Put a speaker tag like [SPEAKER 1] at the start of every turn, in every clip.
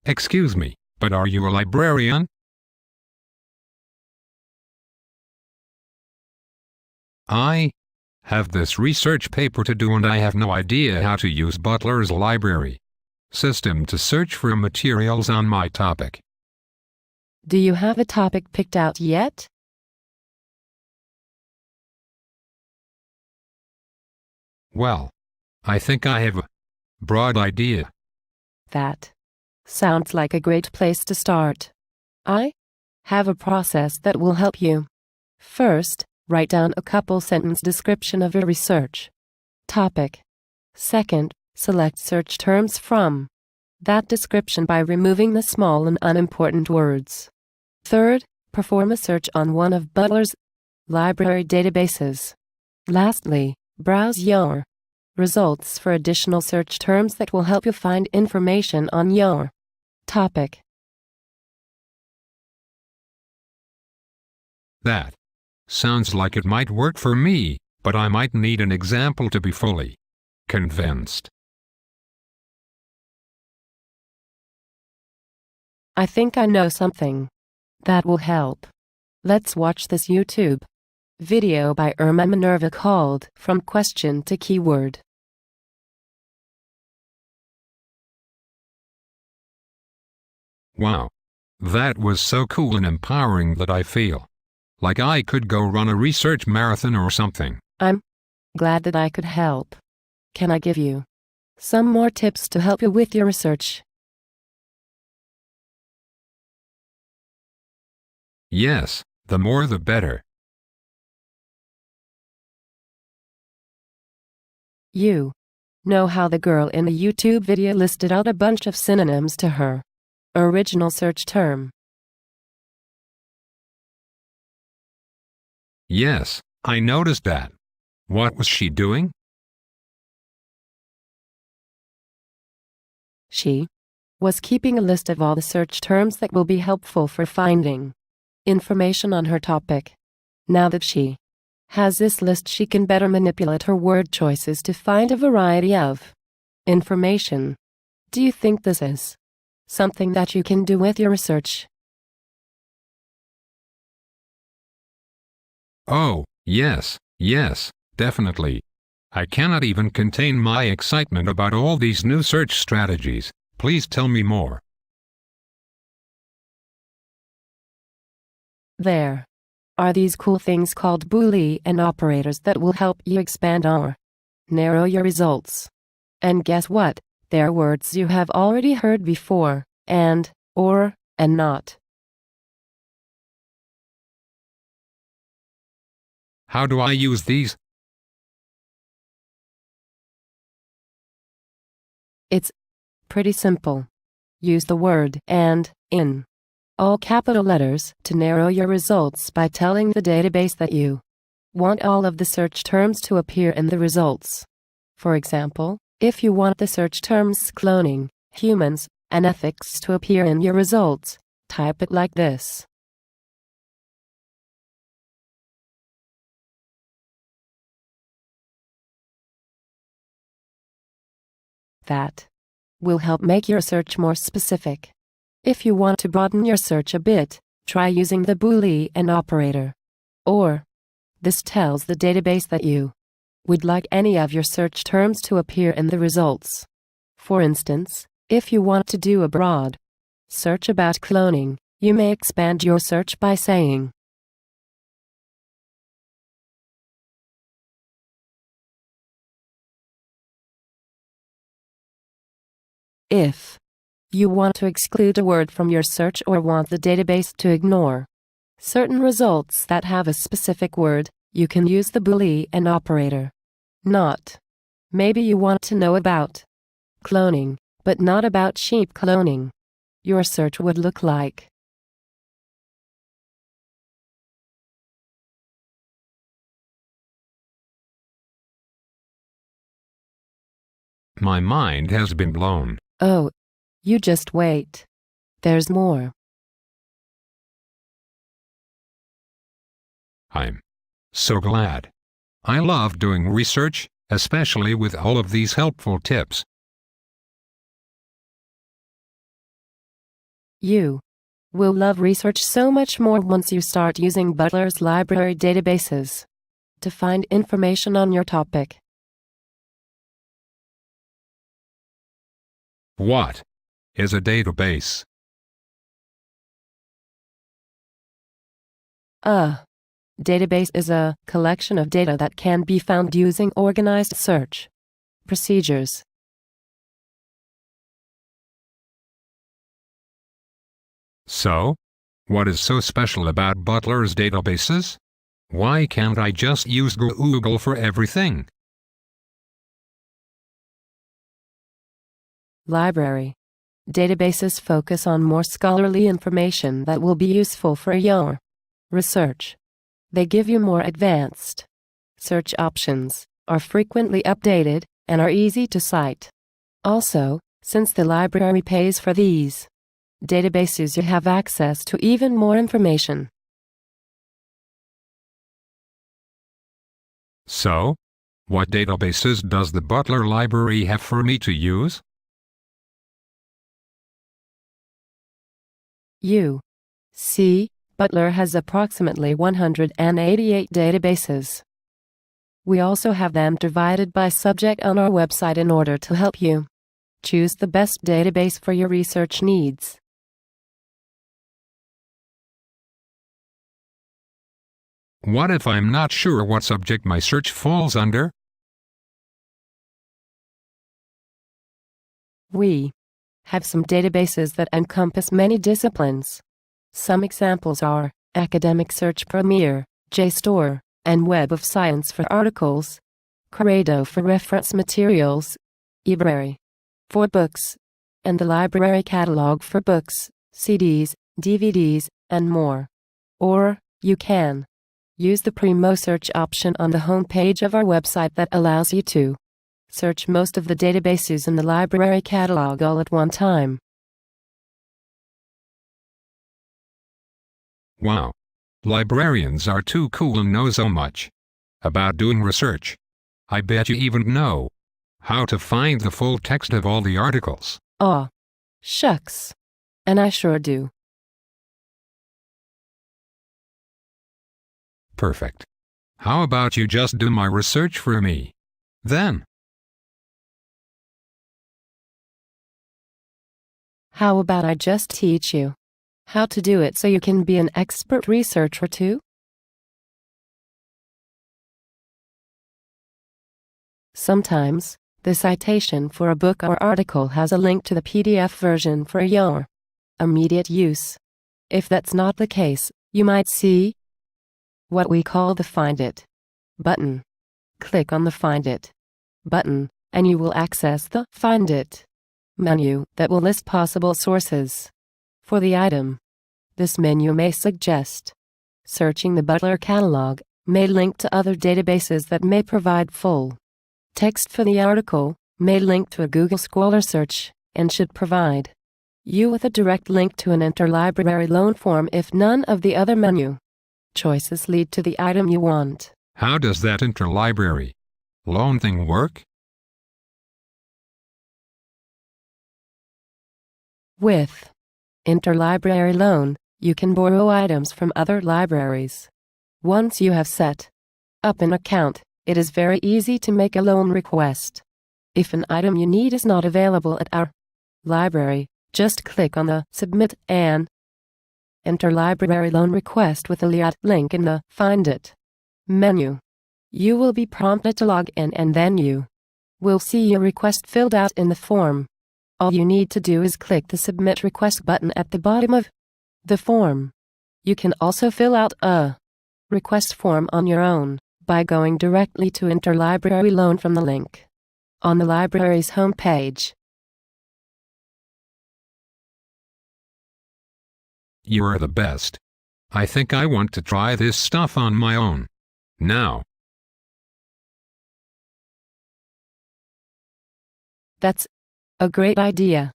[SPEAKER 1] Excuse me, but are you a librarian? I have this research paper to do and I have no idea how to use Butler's library system to search for materials on my topic.
[SPEAKER 2] Do you have a topic picked out yet?
[SPEAKER 1] Well, I think I have a broad idea.
[SPEAKER 2] That sounds like a great place to start. I have a process that will help you. First, write down a couple-sentence description of your research topic. Second, select search terms from that description by removing the small and unimportant words. Third, perform a search on one of Butler's library databases. Lastly, browse your results for additional search terms that will help you find information on your topic.
[SPEAKER 1] That sounds like it might work for me, but I might need an example to be fully convinced.
[SPEAKER 2] I think I know something that will help. Let's watch this YouTube video by Irma Minerva called From Question to Keyword.
[SPEAKER 1] Wow. That was so cool and empowering that I feel like I could go run a research marathon or something.
[SPEAKER 2] I'm glad that I could help. Can I give you some more tips to help you with your research?
[SPEAKER 1] Yes, the more the better.
[SPEAKER 2] You know how the girl in the YouTube video listed out a bunch of synonyms to her original search term?
[SPEAKER 1] Yes, I noticed that. What was she doing?
[SPEAKER 2] She was keeping a list of all the search terms that will be helpful for finding information on her topic. Now that she has this list, she can better manipulate her word choices to find a variety of information. Do you think this is something that you can do with your research?
[SPEAKER 1] Oh, yes, definitely. I cannot even contain my excitement about all these new search strategies. Please tell me more.
[SPEAKER 2] There are these cool things called Boolean operators that will help you expand or narrow your results. And guess what? They're words you have already heard before, and, or, and not.
[SPEAKER 1] How do I use these?
[SPEAKER 2] It's pretty simple. Use the word and in all capital letters to narrow your results by telling the database that you want all of the search terms to appear in the results. For example, if you want the search terms cloning, humans, and ethics to appear in your results, type it like this. That will help make your search more specific. If you want to broaden your search a bit, try using the Boolean operator. Or, this tells the database that you would like any of your search terms to appear in the results. For instance, if you want to do a broad search about cloning, you may expand your search by saying, if you want to exclude a word from your search or want the database to ignore certain results that have a specific word, you can use the Boolean operator. Not. Maybe you want to know about cloning, but not about sheep cloning. Your search would look like
[SPEAKER 1] My mind has been blown.
[SPEAKER 2] Oh, you just wait. There's more.
[SPEAKER 1] I'm so glad. I love doing research, especially with all of these helpful tips.
[SPEAKER 2] You will love research so much more once you start using Butler's library databases to find information on your topic.
[SPEAKER 1] What is a database?
[SPEAKER 2] A database is a collection of data that can be found using organized search procedures.
[SPEAKER 1] So, what is so special about Butler's databases? Why can't I just use Google for everything?
[SPEAKER 2] Library databases focus on more scholarly information that will be useful for your research. They give you more advanced search options, are frequently updated, and are easy to cite. Also, since the library pays for these databases, you have access to even more information.
[SPEAKER 1] So, what databases does the Butler Library have for me to use?
[SPEAKER 2] You see, Butler has approximately 188 databases. We also have them divided by subject on our website in order to help you choose the best database for your research needs.
[SPEAKER 1] What if I'm not sure what subject my search falls under?
[SPEAKER 2] We have some databases that encompass many disciplines. Some examples are Academic Search Premier, JSTOR, and Web of Science for articles, Corrado for reference materials, eBrary for books, and the Library Catalog for books, CDs, DVDs, and more. Or, you can use the Primo Search option on the home page of our website that allows you to search most of the databases in the library catalog all at one time.
[SPEAKER 1] Wow! Librarians are too cool and know so much about doing research. I bet you even know how to find the full text of all the articles.
[SPEAKER 2] Aw, shucks. And I sure do.
[SPEAKER 1] Perfect. How about you just do my research for me? Then.
[SPEAKER 2] How about I just teach you how to do it so you can be an expert researcher too? Sometimes, the citation for a book or article has a link to the PDF version for your immediate use. If that's not the case, you might see what we call the Find It button. Click on the Find It button, and you will access the Find It menu that will list possible sources for the item. This menu may suggest searching the Butler catalog, may link to other databases that may provide full text for the article, may link to a Google Scholar search, and should provide you with a direct link to an interlibrary loan form if none of the other menu choices lead to the item you want.
[SPEAKER 1] How does that interlibrary loan thing work?
[SPEAKER 2] With interlibrary loan, you can borrow items from other libraries. Once you have set up an account, it is very easy to make a loan request. If an item you need is not available at our library, just click on the Submit an Interlibrary Loan Request with a LIAT link in the Find It menu. You will be prompted to log in, and then you will see your request filled out in the form. All you need to do is click the Submit Request button at the bottom of the form. You can also fill out a request form on your own by going directly to Interlibrary Loan from the link on the library's homepage.
[SPEAKER 1] You are the best. I think I want to try this stuff on my own now.
[SPEAKER 2] That's a great idea.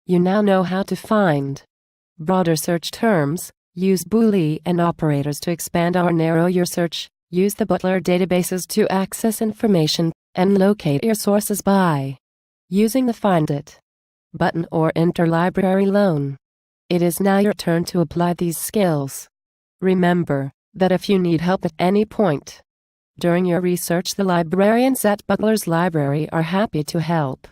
[SPEAKER 2] You now know how to find broader search terms, use Boolean and operators to expand or narrow your search, use the Butler databases to access information, and locate your sources by using the Find It button or Interlibrary Loan. It is now your turn to apply these skills. Remember that if you need help at any point during your research, the librarians at Butler's Library are happy to help.